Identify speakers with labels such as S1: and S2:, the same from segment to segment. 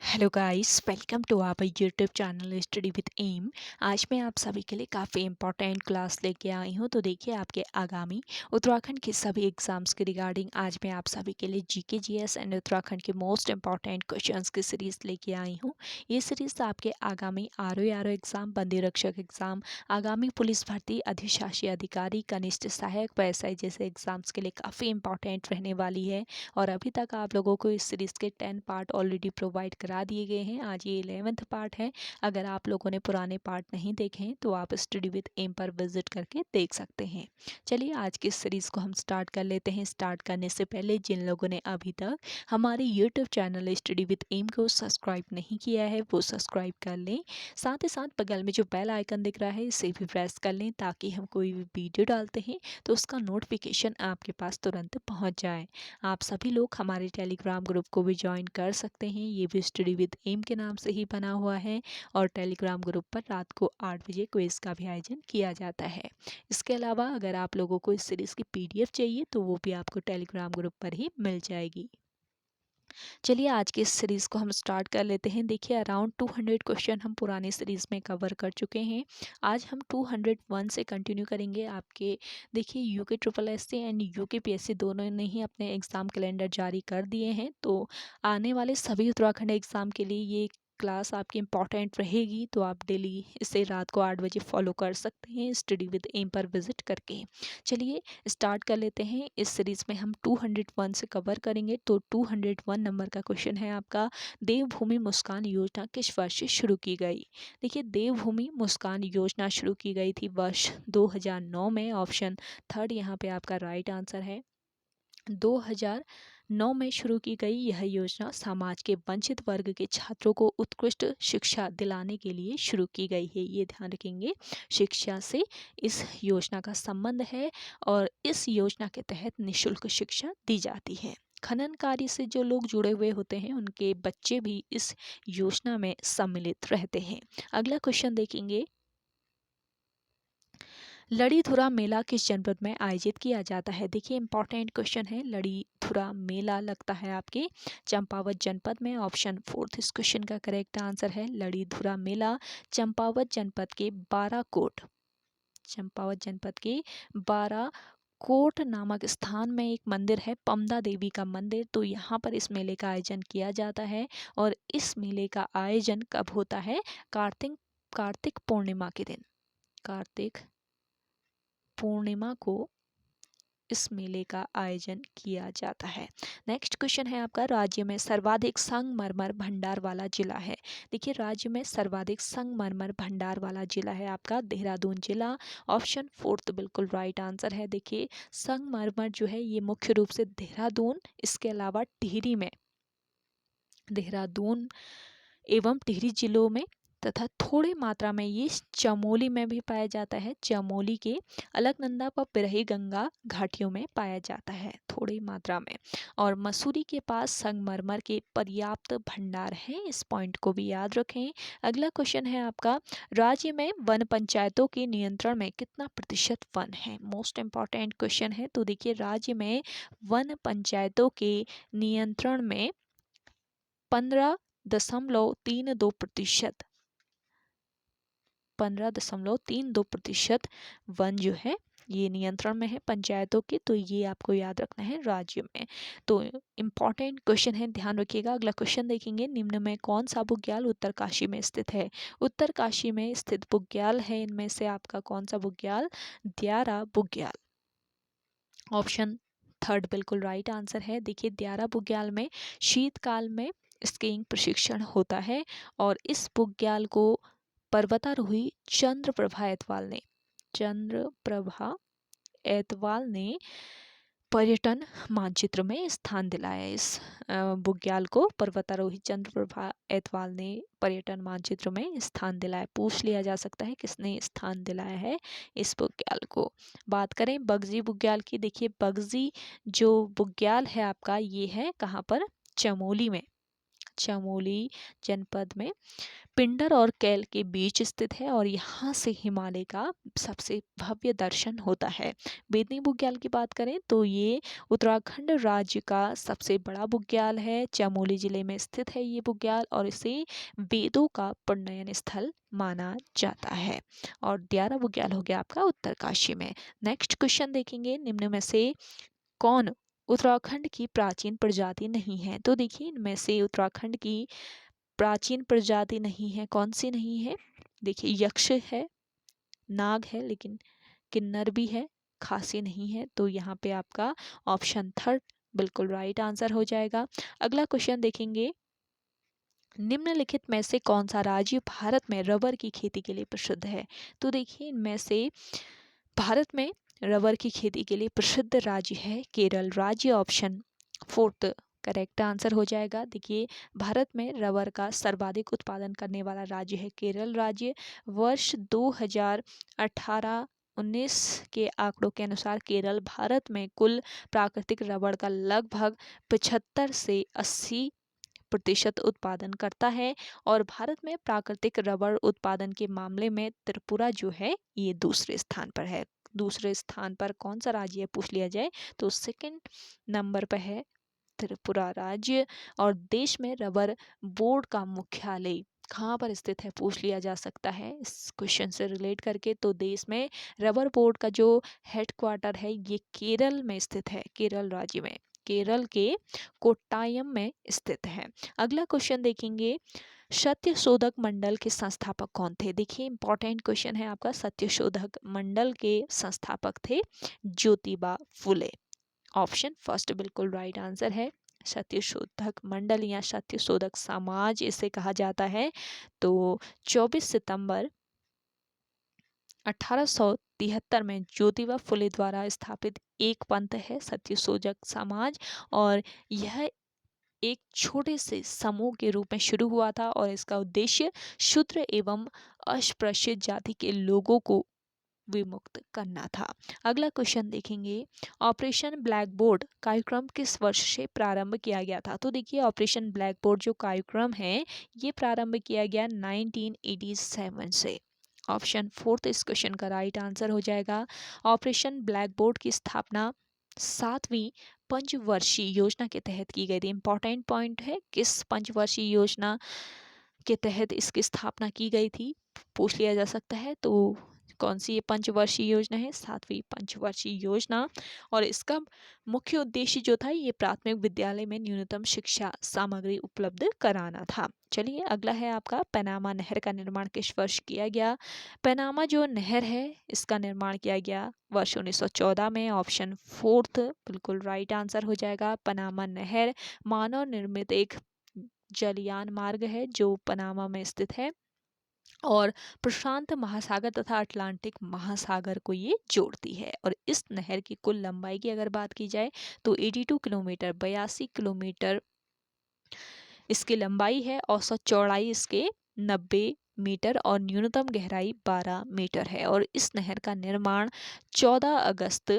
S1: Hello guys, welcome to our YouTube channel study with M. आज मैं आप सभी के लिए काफ़ी इंपॉर्टेंट क्लास लेके आई हूँ। तो देखिए, आपके आगामी उत्तराखंड के सभी एग्जाम्स के रिगार्डिंग आज मैं आप सभी के लिए जीके जीएस एंड उत्तराखंड के मोस्ट इंपॉर्टेंट क्वेश्चंस की सीरीज़ लेके आई हूँ। ये सीरीज़ आपके आगामी आरओ एग्ज़ाम, बंदी रक्षक एग्ज़ाम, आगामी पुलिस भर्ती, अधिशासी अधिकारी, कनिष्ठ सहायक व्यवसाय जैसे एग्ज़ाम्स के लिए काफ़ी इंपॉर्टेंट रहने वाली है। और अभी तक आप लोगों को इस सीरीज़ के 10 पार्ट ऑलरेडी प्रोवाइड करा दिए गए हैं। आज ये 11th पार्ट है। अगर आप लोगों ने पुराने पार्ट नहीं देखे हैं तो आप स्टडी विद एम पर विजिट करके देख सकते हैं। चलिए, आज की सीरीज़ को हम स्टार्ट कर लेते हैं। स्टार्ट करने से पहले जिन लोगों ने अभी तक हमारे YouTube channel study with M को सब्सक्राइब नहीं किया है वो सब्सक्राइब कर लें। साथ ही साथ बगल में जो बेल आइकन दिख रहा है इसे भी प्रेस कर लें ताकि हम कोई भी वीडियो डालते हैं तो उसका नोटिफिकेशन आपके पास तुरंत पहुंच जाए। आप सभी लोग हमारे टेलीग्राम ग्रुप को भी ज्वाइन कर सकते हैं। ये भी स्टडी विद एम के नाम से ही बना हुआ है और टेलीग्राम ग्रुप पर रात को 8 बजे क्विज का भी आयोजन किया जाता है। इसके अलावा अगर आप लोगों को इस सीरीज़ की पीडीएफ चाहिए तो वो भी आपको टेलीग्राम ग्रुप पर ही मिल जाएगी। चलिए, आज की इस सीरीज़ को हम स्टार्ट कर लेते हैं। देखिए, अराउंड 200 क्वेश्चन हम पुरानी सीरीज़ में कवर कर चुके हैं। आज हम 201 से कंटिन्यू करेंगे। आपके देखिए, UK triple SC and UK PSC दोनों ने ही अपने एग्ज़ाम कैलेंडर जारी कर दिए हैं। तो आने वाले सभी उत्तराखंड एग्ज़ाम के लिए ये क्लास आपकी इम्पॉर्टेंट रहेगी। तो आप डेली इसे रात को 8 बजे फॉलो कर सकते हैं स्टडी विद एम पर विजिट करके। चलिए, स्टार्ट कर लेते हैं। इस सीरीज़ में हम 201 से कवर करेंगे। तो 201 नंबर का क्वेश्चन है आपका, देवभूमि मुस्कान योजना किस वर्ष से शुरू की गई। देखिए, देवभूमि मुस्कान योजना शुरू की गई थी वर्ष 2009 में। ऑप्शन थर्ड यहाँ पे आपका राइट आंसर है। 2009 में शुरू की गई यह योजना समाज के वंचित वर्ग के छात्रों को उत्कृष्ट शिक्षा दिलाने के लिए शुरू की गई है। ये ध्यान रखेंगे, शिक्षा से इस योजना का संबंध है और इस योजना के तहत निःशुल्क शिक्षा दी जाती है। खनन कार्य से जो लोग जुड़े हुए होते हैं उनके बच्चे भी इस योजना में सम्मिलित रहते हैं। अगला क्वेश्चन देखेंगे, लड़ीधुरा मेला किस जनपद में आयोजित किया जाता है। देखिए, इंपॉर्टेंट क्वेश्चन है। लड़ीधुरा मेला लगता है आपके चंपावत जनपद में। ऑप्शन फोर्थ इस क्वेश्चन का करेक्ट आंसर है। लड़ीधुरा मेला चंपावत जनपद के बाराकोट, चंपावत जनपद के बारा कोट नामक स्थान में एक मंदिर है, पमदा देवी का मंदिर। तो यहाँ पर इस मेले का आयोजन किया जाता है। और इस मेले का आयोजन कब होता है? कार्तिक पूर्णिमा के दिन, कार्तिक पूर्णिमा को इस मेले का आयोजन किया जाता है। नेक्स्ट क्वेश्चन है आपका, राज्य में सर्वाधिक संगमरमर भंडार वाला जिला है। देखिए, राज्य में सर्वाधिक संगमरमर भंडार वाला जिला है आपका देहरादून जिला। ऑप्शन फोर्थ बिल्कुल राइट आंसर है। देखिए, संगमरमर जो है ये मुख्य रूप से देहरादून, इसके अलावा टिहरी में, देहरादून एवं टिहरी जिलों में तथा थोड़ी मात्रा में ये चमोली में भी पाया जाता है। चमोली के अलकनंदा व बिरही गंगा घाटियों में पाया जाता है थोड़ी मात्रा में। और मसूरी के पास संगमरमर के पर्याप्त भंडार हैं, इस पॉइंट को भी याद रखें। अगला क्वेश्चन है आपका, राज्य में वन पंचायतों के नियंत्रण में कितना प्रतिशत वन है। मोस्ट इंपॉर्टेंट क्वेश्चन है। तो देखिए, राज्य में वन पंचायतों के नियंत्रण में 15.32%, 15.32% वन जो है ये नियंत्रण में है पंचायतों के। तो ये आपको याद रखना है राज्य में। तो इम्पॉर्टेंट क्वेश्चन है, ध्यान रखिएगा। अगला क्वेश्चन देखेंगे, निम्न में कौन सा बुग्याल उत्तरकाशी में स्थित है। उत्तरकाशी में स्थित बुग्याल है इनमें से आपका कौन सा बुग्याल? द्यारा बुग्याल। ऑप्शन थर्ड बिल्कुल राइट आंसर है। देखिए, द्यारा बुग्याल में शीतकाल में स्कीइंग प्रशिक्षण होता है और इस बुग्याल को पर्वतारोही चंद्रप्रभा एतवाल ने पर्यटन मानचित्र में स्थान दिलाया। इस बुग्याल को पर्वतारोही चंद्रप्रभा एतवाल ने पर्यटन मानचित्र में स्थान दिलाया। पूछ लिया जा सकता है किसने स्थान दिलाया है इस बुग्याल को। बात करें बगजी बुग्याल की। देखिए, बगजी जो बुग्याल है आपका ये है कहाँ पर? चमोली में। चमोली जनपद में पिंडर और कैल के बीच स्थित है और यहाँ से हिमालय का सबसे भव्य दर्शन होता है। बेदनी बुग्याल की बात करें तो ये उत्तराखंड राज्य का सबसे बड़ा बुग्याल है। चमोली जिले में स्थित है ये बुग्याल और इसे वेदों का पुण्ययन स्थल माना जाता है। और 11 बुग्याल हो गया आपका उत्तरकाशी में। नेक्स्ट क्वेश्चन देखेंगे, निम्न में से कौन उत्तराखंड की प्राचीन प्रजाति नहीं है? तो देखिए इनमें से उत्तराखंड की प्राचीन प्रजाति नहीं है, कौन सी नहीं है? देखिए यक्ष है, नाग है, लेकिन किन्नर भी है, खासी नहीं है। तो यहाँ पे आपका ऑप्शन थर्ड बिल्कुल राइट आंसर हो जाएगा। अगला क्वेश्चन देखेंगे, निम्नलिखित में से कौन सा राज्य भारत में रबर की खेती के लिए प्रसिद्ध है? तो देखिए इनमें से भारत में रबर की खेती के लिए प्रसिद्ध राज्य है केरल राज्य। ऑप्शन फोर्थ करेक्ट आंसर हो जाएगा। देखिए भारत में रबर का सर्वाधिक उत्पादन करने वाला राज्य है केरल राज्य। वर्ष 2018-19 के आंकड़ों के अनुसार केरल भारत में कुल प्राकृतिक रबर का लगभग 75 से 80% उत्पादन करता है और भारत में प्राकृतिक रबर उत्पादन के मामले में त्रिपुरा जो है ये दूसरे स्थान पर है। दूसरे स्थान पर कौन सा राज्य है पूछ लिया जाए तो सेकंड नंबर पर है त्रिपुरा राज्य। और देश में रबर बोर्ड का मुख्यालय कहाँ पर स्थित है पूछ लिया जा सकता है इस क्वेश्चन से रिलेट करके। तो देश में रबर बोर्ड का जो हेडक्वार्टर है ये केरल में स्थित है, केरल राज्य में, केरल के कोट्टायम में स्थित है। अगला क्वेश्चन देखेंगे, सत्यशोधक मंडल के संस्थापक कौन थे? देखिए इंपॉर्टेंट क्वेश्चन है आपका। सत्यशोधक मंडल के संस्थापक थे ज्योतिबा फुले। ऑप्शन फर्स्ट बिल्कुल राइट आंसर है। सत्यशोधक मंडल या सत्यशोधक समाज इसे कहा जाता है। तो 24 सितंबर 1873 में ज्योतिबा फुले द्वारा स्थापित एक पंथ है सत्यशोधक समाज और यह एक छोटे से समूह के रूप में शुरू हुआ था और इसका उद्देश्य शूद्र एवं अस्पृश्य जाति के लोगों को विमुक्त करना था। अगला क्वेश्चन देखेंगे, ऑपरेशन ब्लैक बोर्ड कार्यक्रम किस वर्ष से प्रारंभ किया गया था? तो देखिए ऑपरेशन ब्लैक बोर्ड जो कार्यक्रम है ये प्रारंभ किया गया 1987 से। ऑप्शन फोर्थ इस क्वेश्चन का राइट आंसर हो जाएगा। ऑपरेशन ब्लैक बोर्ड की स्थापना 7वीं पंचवर्षीय योजना के तहत की गई थी। इंपॉर्टेंट पॉइंट है, किस पंचवर्षीय योजना के तहत इसकी स्थापना की गई थी पूछ लिया जा सकता है। तो कौन सी ये पंचवर्षीय योजना है? 7वीं पंचवर्षीय योजना। और इसका मुख्य उद्देश्य जो था ये प्राथमिक विद्यालय में न्यूनतम शिक्षा सामग्री उपलब्ध कराना था। चलिए अगला है आपका, पनामा नहर का निर्माण किस वर्ष किया गया? पनामा जो नहर है इसका निर्माण किया गया वर्ष 1914 में। ऑप्शन फोर्थ बिल्कुल राइट आंसर हो जाएगा। पनामा नहर मानव निर्मित एक जलयान मार्ग है जो पनामा में स्थित है और प्रशांत महासागर तथा अटलांटिक महासागर को ये जोड़ती है। और इस नहर की कुल लंबाई की अगर बात की जाए तो 82 किलोमीटर 82 किलोमीटर इसकी लंबाई है। औसत चौड़ाई इसके 90 मीटर और न्यूनतम गहराई 12 मीटर है। और इस नहर का निर्माण 14 अगस्त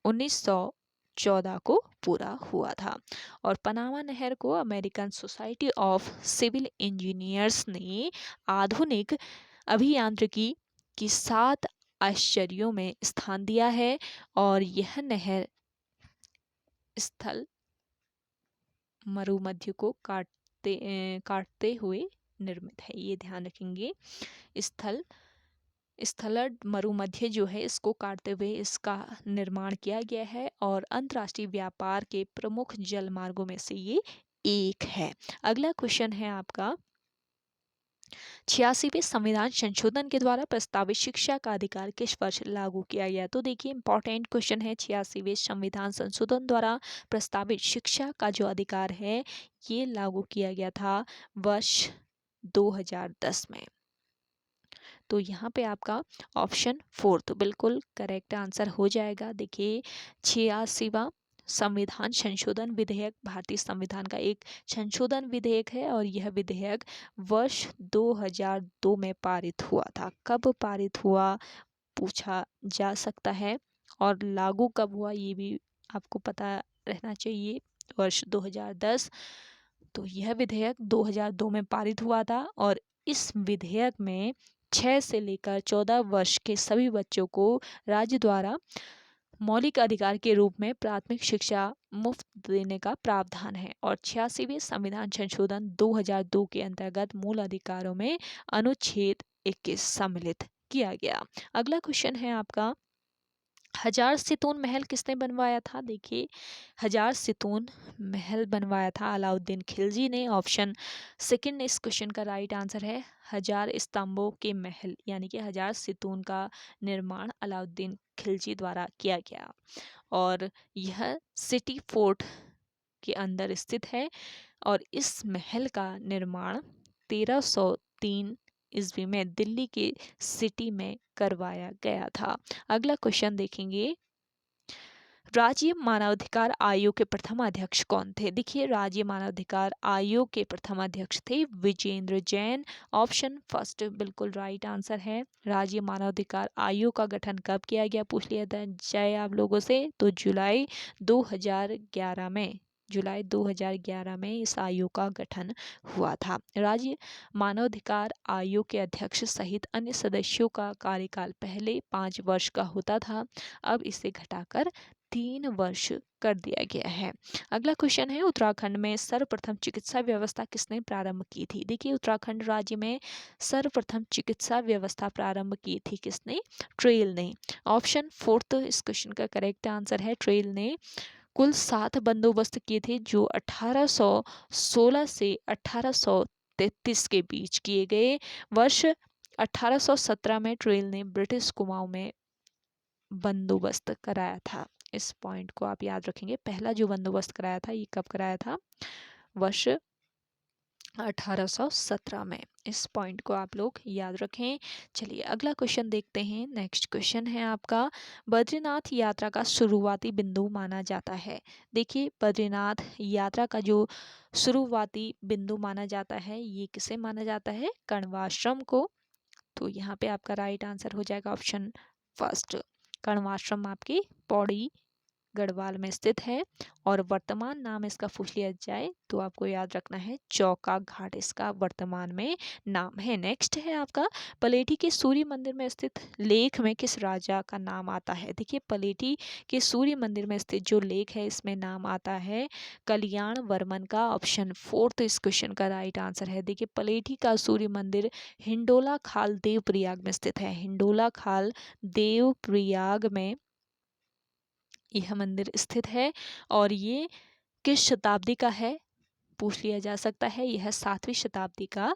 S1: 1914 को पूरा हुआ था। और पनामा नहर को American Society of Civil Engineers ने आधुनिक अभियांत्रिकी की 7 आश्चर्यों में स्थान दिया है और यह नहर स्थल मरुमध्य को काटते हुए निर्मित है, ये ध्यान रखेंगे। स्थल मरुमध्य जो है इसको काटते हुए इसका निर्माण किया गया है और अंतर्राष्ट्रीय व्यापार के प्रमुख जल मार्गों में से ये एक है। अगला क्वेश्चन है आपका, 86वें संविधान संशोधन के द्वारा प्रस्तावित शिक्षा का अधिकार किस वर्ष लागू किया गया? तो देखिए इंपॉर्टेंट क्वेश्चन है, 86वें संविधान संशोधन द्वारा प्रस्तावित शिक्षा का जो अधिकार है ये लागू किया गया था वर्ष 2010 में। तो यहाँ पे आपका ऑप्शन फोर्थ बिल्कुल करेक्ट आंसर हो जाएगा। देखिए 86वां संविधान संशोधन विधेयक भारतीय संविधान का एक संशोधन विधेयक है और यह विधेयक वर्ष 2002 में पारित हुआ था। कब पारित हुआ पूछा जा सकता है और लागू कब हुआ ये भी आपको पता रहना चाहिए। वर्ष 2010 तो यह विधेयक 2002 में पारित हुआ था और इस विधेयक में 6 से लेकर 14 वर्ष के सभी बच्चों को राज्य द्वारा मौलिक अधिकार के रूप में प्राथमिक शिक्षा मुफ्त देने का प्रावधान है और 86वें संविधान संशोधन 2002 के अंतर्गत मूल अधिकारों में अनुच्छेद 21 सम्मिलित किया गया। अगला क्वेश्चन है आपका, हजार सितून महल किसने बनवाया था? देखिए, हजार सितून महल बनवाया था अलाउद्दीन खिलजी ने। ऑप्शन सेकंड इस क्वेश्चन का राइट आंसर है। हजार स्तंभों के महल यानी कि हजार सितून का निर्माण अलाउद्दीन खिलजी द्वारा किया गया और यह सिटी फोर्ट के अंदर स्थित है और इस महल का निर्माण 1303 ईस्वी में दिल्ली के सिटी में करवाया गया था। अगला क्वेश्चन देखेंगे, राज्य मानवाधिकार आयोग के प्रथम अध्यक्ष कौन थे? देखिए, राज्य मानवाधिकार आयोग के प्रथम अध्यक्ष थे विजेंद्र जैन। ऑप्शन फर्स्ट बिल्कुल राइट आंसर है। राज्य मानवाधिकार आयोग का गठन कब किया गया पूछ लिया जाए आप लोगों से, तो जुलाई 2011 में इस आयोग का गठन हुआ था। राज्य मानवाधिकार आयोग के अध्यक्ष सहित अन्य सदस्यों का कार्यकाल पहले 5 वर्ष का होता था, अब इसे घटाकर 3 वर्ष कर दिया गया है। अगला क्वेश्चन है, उत्तराखंड में सर्वप्रथम चिकित्सा व्यवस्था किसने प्रारंभ की थी? देखिए, उत्तराखंड राज्य में सर्वप्रथम चिकित्सा व्यवस्था प्रारंभ की थी किसने? ट्रेल ने। ऑप्शन फोर्थ इस क्वेश्चन का करेक्ट आंसर है। ट्रेल ने कुल 7 बंदोबस्त किए थे जो 1816 से 1833 के बीच किए गए। वर्ष 1817 में ट्रेल ने ब्रिटिश कुमाऊं में बंदोबस्त कराया था। इस पॉइंट को आप याद रखेंगे। पहला जो बंदोबस्त कराया था ये कब कराया था? वर्ष 1817 में। इस पॉइंट को आप लोग याद रखें। चलिए अगला क्वेश्चन देखते हैं। नेक्स्ट क्वेश्चन है आपका, बद्रीनाथ यात्रा का शुरुआती बिंदु माना जाता है। देखिए, बद्रीनाथ यात्रा का जो शुरुआती बिंदु माना जाता है ये किसे माना जाता है? कण्वाश्रम को। तो यहाँ पे आपका राइट आंसर हो जाएगा ऑप्शन फर्स्ट। कण्वाश्रम आपकी पौड़ी गढ़वाल में स्थित है और वर्तमान नाम इसका पूछ लिया जाए तो आपको याद रखना है चौका घाट इसका वर्तमान में नाम है। नेक्स्ट है आपका, पलेठी के सूर्य मंदिर में स्थित लेख में किस राजा का नाम आता है? देखिए, पलेठी के सूर्य मंदिर में स्थित जो लेख है इसमें नाम आता है कल्याण वर्मन का। ऑप्शन फोर्थ इस क्वेश्चन का राइट आंसर है। देखिए, पलेठी का सूर्य मंदिर हिंडोला खाल देवप्रयाग में स्थित है। हिंडोला खाल देवप्रयाग में यह मंदिर स्थित है और ये किस शताब्दी का है पूछ लिया जा सकता है। यह 7वीं शताब्दी का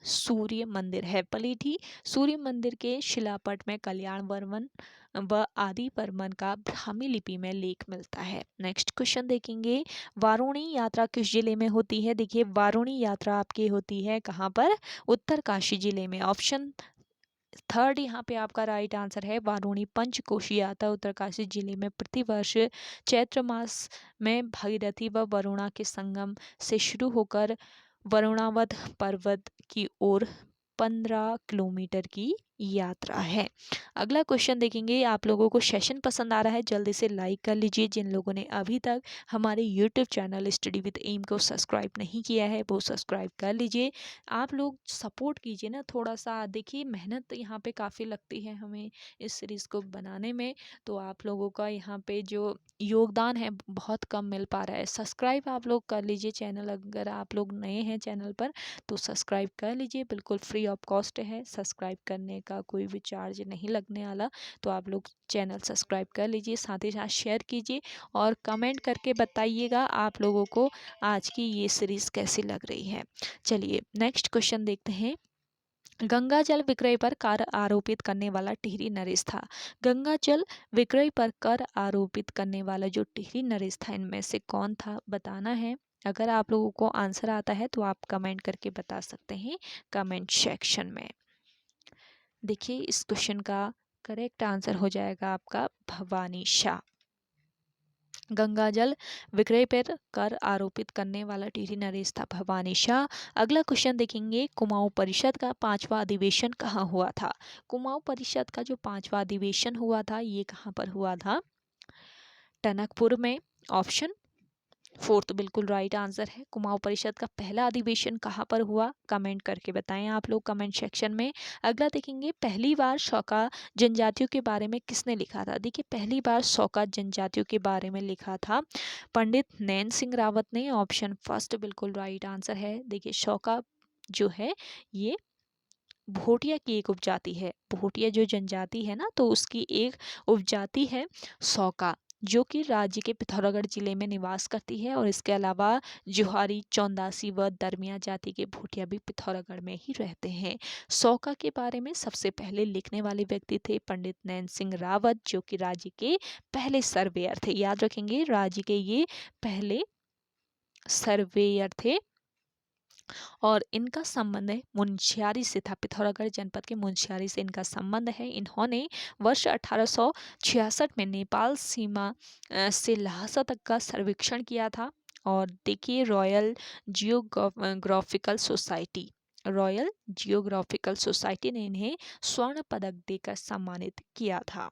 S1: सूर्य मंदिर है। पलेठी सूर्य मंदिर के शिलापट में कल्याण वर्मन व आदि वर्मन का ब्राह्मी लिपि में लेख मिलता है। नेक्स्ट क्वेश्चन देखेंगे, वारुणी यात्रा किस जिले में होती है? देखिए, वारुणी यात्रा आपकी होती है कहाँ पर? उत्तरकाशी जिले में। ऑप्शन थर्ड यहाँ पे आपका राइट आंसर है। वारुणी पंचकोशी यात्रा उत्तरकाशी जिले में प्रतिवर्ष चैत्र मास में भागीरथी व वरुणा के संगम से शुरू होकर वरुणावत पर्वत की ओर 15 किलोमीटर की यात्रा है। अगला क्वेश्चन देखेंगे। आप लोगों को सेशन पसंद आ रहा है जल्दी से लाइक कर लीजिए। जिन लोगों ने अभी तक हमारे YouTube channel study with M को सब्सक्राइब नहीं किया है वो सब्सक्राइब कर लीजिए। आप लोग सपोर्ट कीजिए ना थोड़ा सा। देखिए, मेहनत यहाँ पे काफ़ी लगती है हमें इस सीरीज़ को बनाने में, तो आप लोगों का यहाँ पे जो योगदान है बहुत कम मिल पा रहा है। सब्सक्राइब आप लोग कर लीजिए चैनल, अगर आप लोग नए हैं चैनल पर तो सब्सक्राइब कर लीजिए, बिल्कुल फ्री ऑफ कॉस्ट है। सब्सक्राइब करने का कोई भी चार्ज नहीं लगने वाला, तो आप लोग चैनल सब्सक्राइब कर लीजिए। साथ ही साथ शेयर कीजिए और कमेंट करके बताइएगा आप लोगों को आज की ये सीरीज़ कैसी लग रही है। चलिए नेक्स्ट क्वेश्चन देखते हैं। गंगा जल विक्रय पर कर आरोपित करने वाला टिहरी नरेश था। गंगा जल विक्रय पर कर आरोपित करने वाला जो टिहरी नरेश था इनमें से कौन था बताना है। अगर आप लोगों को आंसर आता है तो आप कमेंट करके बता सकते हैं कमेंट सेक्शन में। देखिए, इस क्वेश्चन का करेक्ट आंसर हो जाएगा आपका भवानी शाह। गंगाजल विक्रय पर कर आरोपित करने वाला टिहरी नरेश था भवानी शाह। अगला क्वेश्चन देखेंगे, कुमाऊं परिषद का 5वां अधिवेशन कहाँ हुआ था? कुमाऊं परिषद का जो 5वां अधिवेशन हुआ था ये कहाँ पर हुआ था? टनकपुर में। ऑप्शन फोर्थ बिल्कुल राइट आंसर है। कुमाऊं परिषद का पहला अधिवेशन कहाँ पर हुआ? कमेंट करके बताएं आप लोग कमेंट सेक्शन में। अगला देखेंगे, पहली बार शौका जनजातियों के बारे में किसने लिखा था? देखिए, पहली बार शौका जनजातियों के बारे में लिखा था पंडित नैन सिंह रावत ने। ऑप्शन फर्स्ट बिल्कुल राइट आंसर है। देखिए, शौका जो है ये भोटिया की एक उपजाति है। भोटिया जो जनजाति है ना, तो उसकी एक उपजाति है सौका, जो कि राज्य के पिथौरागढ़ जिले में निवास करती है। और इसके अलावा जुहारी, चौंदासी व दरमिया जाति के भोटिया भी पिथौरागढ़ में ही रहते हैं। सौका के बारे में सबसे पहले लिखने वाले व्यक्ति थे पंडित नैन सिंह रावत, जो कि राज्य के पहले सर्वेयर थे। याद रखेंगे, राज्य के ये पहले सर्वेयर थे और इनका संबंध है मुंशियारी से था। पिथौरागढ़ जनपद के मुंशियारी से इनका संबंध है। इन्होंने वर्ष 1866 में नेपाल सीमा से लहासा तक का सर्वेक्षण किया था। और देखिए, रॉयल जियोग्राफिकल सोसाइटी ने इन्हें स्वर्ण पदक देकर सम्मानित किया था।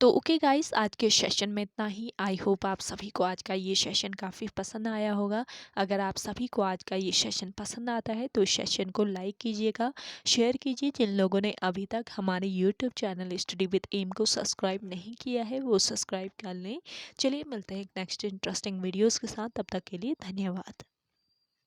S1: तो ओके गाइस, आज के सेशन में इतना ही। आई होप आप सभी को आज का ये सेशन काफ़ी पसंद आया होगा। अगर आप सभी को आज का ये सेशन पसंद आता है तो इस सेशन को लाइक कीजिएगा, शेयर कीजिए। जिन लोगों ने अभी तक हमारे YouTube channel study with M को सब्सक्राइब नहीं किया है वो सब्सक्राइब कर लें। चलिए मिलते हैं एक नेक्स्ट इंटरेस्टिंग वीडियोज़ के साथ, तब तक के लिए धन्यवाद।